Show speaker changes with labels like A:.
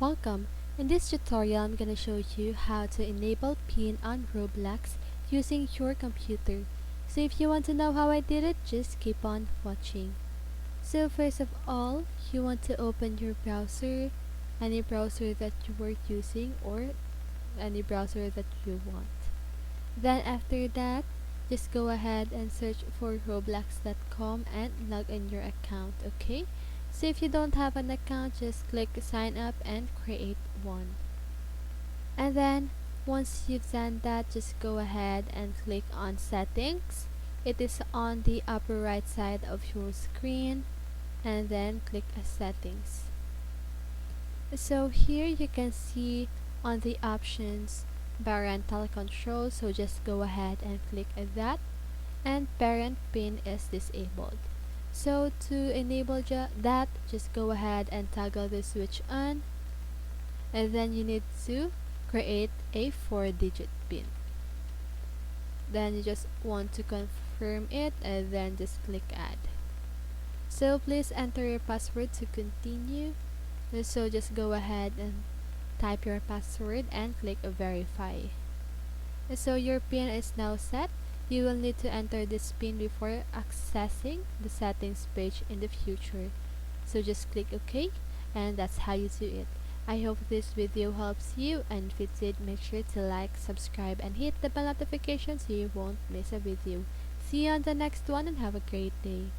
A: Welcome! In this tutorial, I'm gonna show you how to enable PIN on Roblox using your computer. So if you want to know how I did it, just keep on watching. So first of all, you want to open your browser, any browser that you were using or any browser that you want. Then after that, just go ahead and search for roblox.com and log in your account, okay? So if you don't have an account, just click sign up and create one. And then once you've done that, just go ahead and click on settings. It is on the upper right side of your screen, and then click settings. So here you can see on the options parental control, so just go ahead and click that, and parent pin is disabled. So to enable that, just go ahead and toggle the switch on, and then you need to create a 4-digit pin. Then you just want to confirm it, and then just click add. So please enter your password to continue. So just go ahead and type your password and click verify. So your pin is now set. You will need to enter this pin before accessing the settings page in the future. So just click OK, and that's how you do it. I hope this video helps you, and if it did, make sure to like, subscribe, and hit the bell notification so you won't miss a video. See you on the next one, and have a great day.